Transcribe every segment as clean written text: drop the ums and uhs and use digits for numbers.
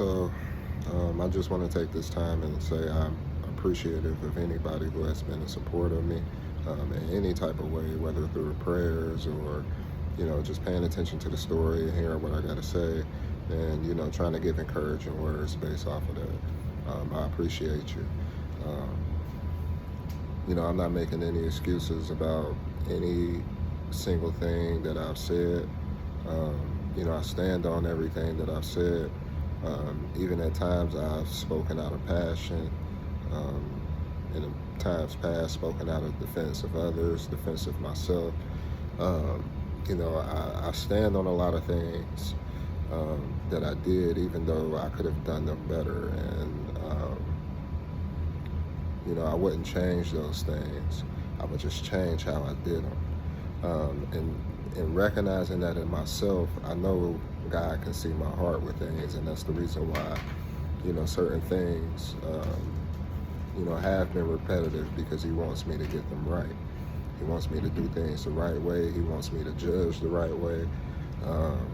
So, I just want to take this time and say I'm appreciative of anybody who has been in support of me in any type of way, whether through prayers or, just paying attention to the story and hearing what I got to say and, trying to give encouraging words based off of that. I appreciate you. Um, I'm not making any excuses about any single thing that I've said. I stand on everything that I've said. Even at times I've spoken out of passion. Um, in times past, spoken out of defense of others, defense of myself. Um, I stand on a lot of things that I did, even though I could have done them better. And I wouldn't change those things. I would just change how I did them. And recognizing that in myself, I know God can see my heart with things, and that's the reason why, certain things, have been repetitive because He wants me to get them right. He wants me to do things the right way. He wants me to judge the right way. Um,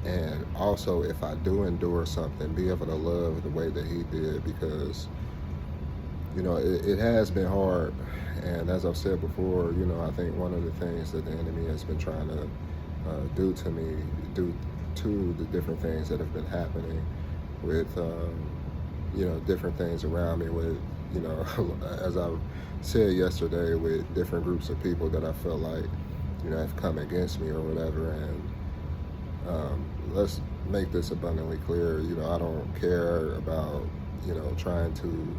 and also, if I do endure something, be able to love the way that He did, because it has been hard. And as I've said before, I think one of the things that the enemy has been trying to do to me, due to the different things that have been happening with, different things around me with, as I said yesterday, with different groups of people that I feel like, have come against me or whatever. And let's make this abundantly clear. I don't care about, trying to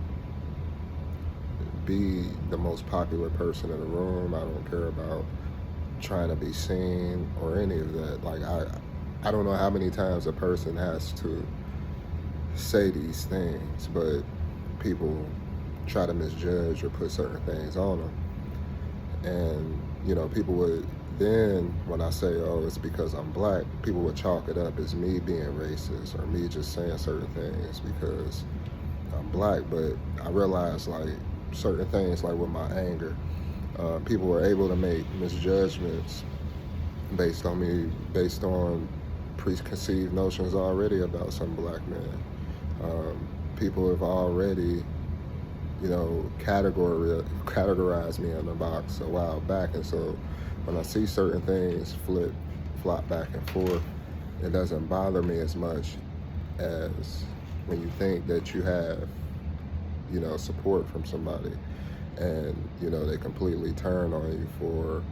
be the most popular person in the room. I don't care about trying to be seen or any of that. Like I don't know how many times a person has to say these things, but people try to misjudge or put certain things on them. And people would then, when I say, oh, it's because I'm black, people would chalk it up as me being racist or me just saying certain things because I'm black. But I realized, like, certain things, like with my anger, people were able to make misjudgments based on preconceived notions already about some black men. People have already, categorized me in a box a while back, and so when I see certain things flop back and forth, it doesn't bother me as much as when you think that you have, support from somebody, and they completely turn on you for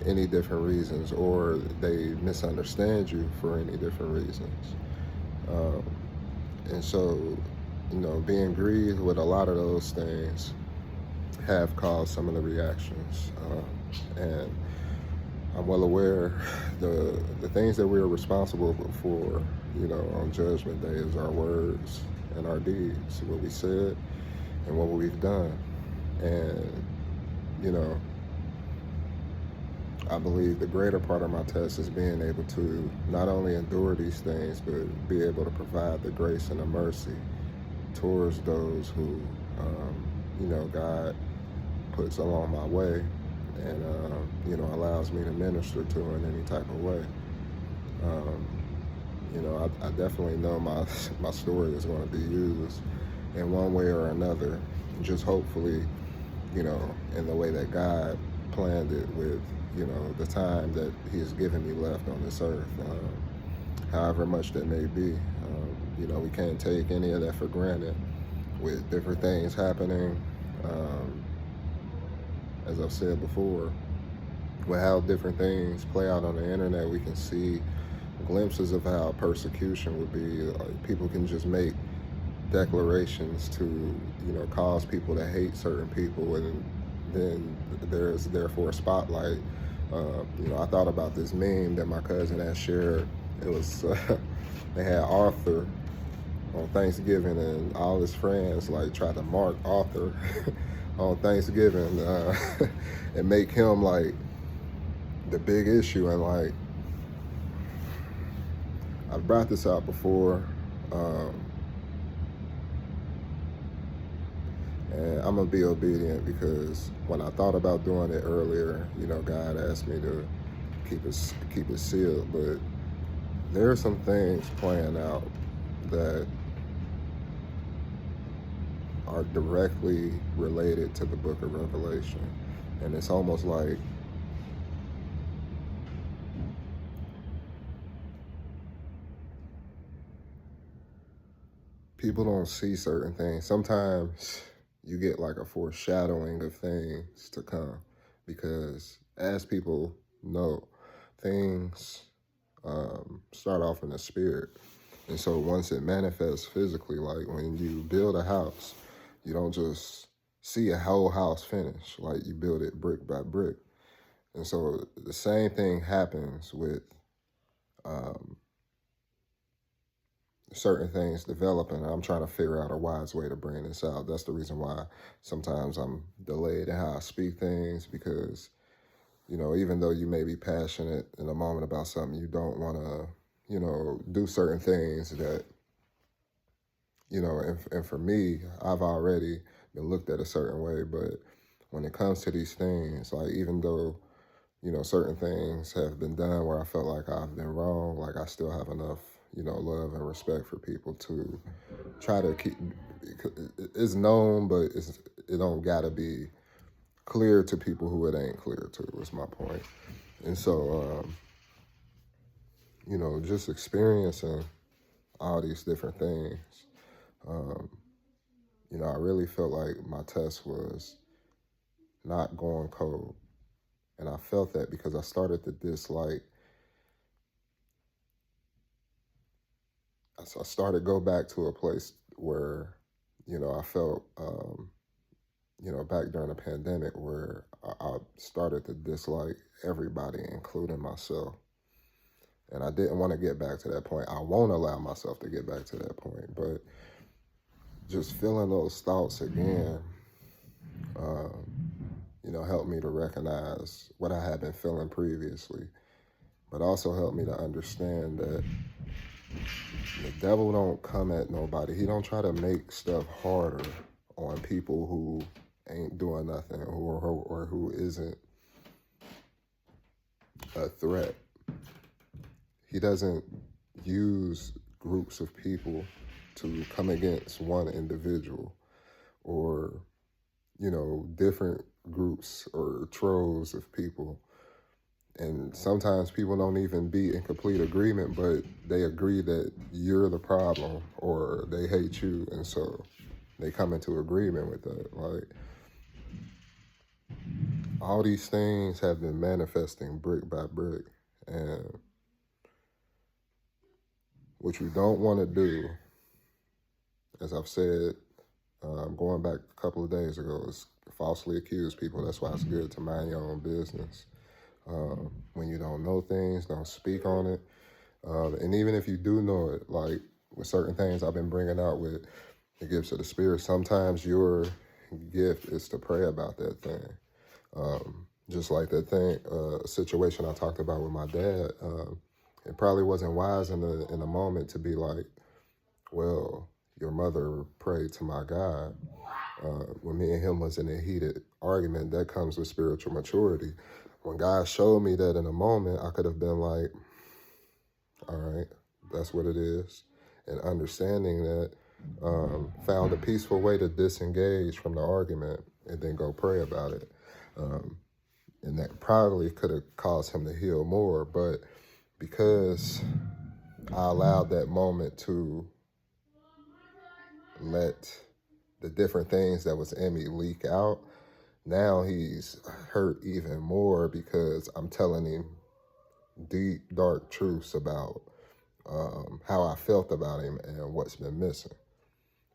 any different reasons, or they misunderstand you for any different reasons. Um, and so, being grieved with a lot of those things have caused some of the reactions. And I'm well aware the things that we're responsible for, on Judgment Day is our words and our deeds, what we said and what we've done. And, I believe the greater part of my test is being able to not only endure these things, but be able to provide the grace and the mercy towards those who, God puts along my way and, allows me to minister to in any type of way. I definitely know my story is going to be used in one way or another, just hopefully, in the way that God planned it with, the time that He has given me left on this earth, however much that may be. We can't take any of that for granted with different things happening. As I've said before, with how different things play out on the internet, we can see glimpses of how persecution would be. Like, people can just make declarations to, cause people to hate certain people, and then there's therefore a spotlight. I thought about this meme that my cousin had shared. It was they had Arthur on Thanksgiving, and all his friends like tried to mark Arthur on Thanksgiving and make him like the big issue. And like, I've brought this out before, and I'm gonna be obedient, because when I thought about doing it earlier, God asked me to keep it sealed. But there are some things playing out that are directly related to the book of Revelation. And it's almost like people don't see certain things. Sometimes you get like a foreshadowing of things to come because, as people know, things start off in the spirit. And so once it manifests physically, like when you build a house, you don't just see a whole house finished, like you build it brick by brick. And so the same thing happens with um, certain things developing. I'm trying to figure out a wise way to bring this out. That's the reason why sometimes I'm delayed in how I speak things, because, you know, even though you may be passionate in a moment about something, you don't want to, you know, do certain things that, you know, and for me, I've already been looked at a certain way. But when it comes to these things, like, even though, you know, certain things have been done where I felt like I've been wrong, like I still have enough, you know, love and respect for people to try to keep, it's known, but it don't gotta be clear to people who it ain't clear to, is my point. And so, you know, just experiencing all these different things, um, you know, I really felt like my test was not going cold. And I felt that because I started to dislike, I started to go back to a place where, you know, I felt, you know, back during the pandemic where I started to dislike everybody, including myself. And I didn't want to get back to that point. I won't allow myself to get back to that point. But just feeling those thoughts again, um, you know, helped me to recognize what I had been feeling previously, but also helped me to understand that the devil don't come at nobody. He don't try to make stuff harder on people who ain't doing nothing or who isn't a threat. He doesn't use groups of people to come against one individual, or, you know, different groups or troves of people. And sometimes people don't even be in complete agreement, but they agree that you're the problem or they hate you. And so they come into agreement with that. Like, all these things have been manifesting brick by brick. And what you don't want to do, as I've said, going back a couple of days ago, is falsely accuse people. That's why it's good to mind your own business. When you don't know things, don't speak on it. And even if you do know it, like with certain things I've been bringing out with the gifts of the Spirit, sometimes your gift is to pray about that thing. Just like that thing, situation I talked about with my dad. It probably wasn't wise in the moment to be like, well, your mother prayed to my God. When me and him was in a heated argument, that comes with spiritual maturity. When God showed me that in a moment, I could have been like, all right, that's what it is. And understanding that, found a peaceful way to disengage from the argument and then go pray about it. And that probably could have caused him to heal more. But because I allowed that moment to let the different things that was in me leak out, now he's hurt even more because I'm telling him deep, dark truths about how I felt about him and what's been missing.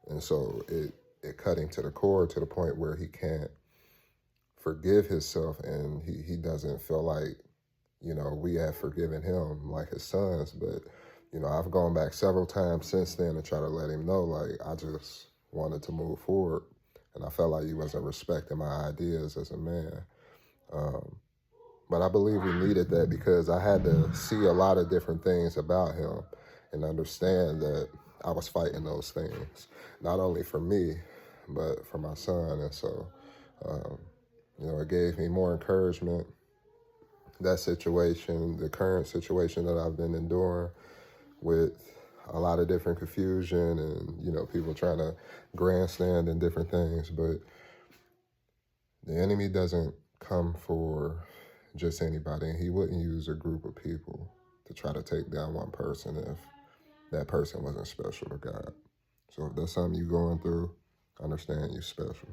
And so it cut him to the core, to the point where he can't forgive himself, and he doesn't feel like, you know, we have forgiven him like his sons. But, you know, I've gone back several times since then to try to let him know, like, I just wanted to move forward. And I felt like he wasn't respecting my ideas as a man. But I believe we needed that because I had to see a lot of different things about him and understand that I was fighting those things, not only for me, but for my son. And so, um, you know, it gave me more encouragement. That situation, the current situation that I've been enduring with a lot of different confusion and, people trying to grandstand and different things. But the enemy doesn't come for just anybody. He wouldn't use a group of people to try to take down one person if that person wasn't special to God. So if that's something you're going through, understand you're special.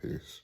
Peace.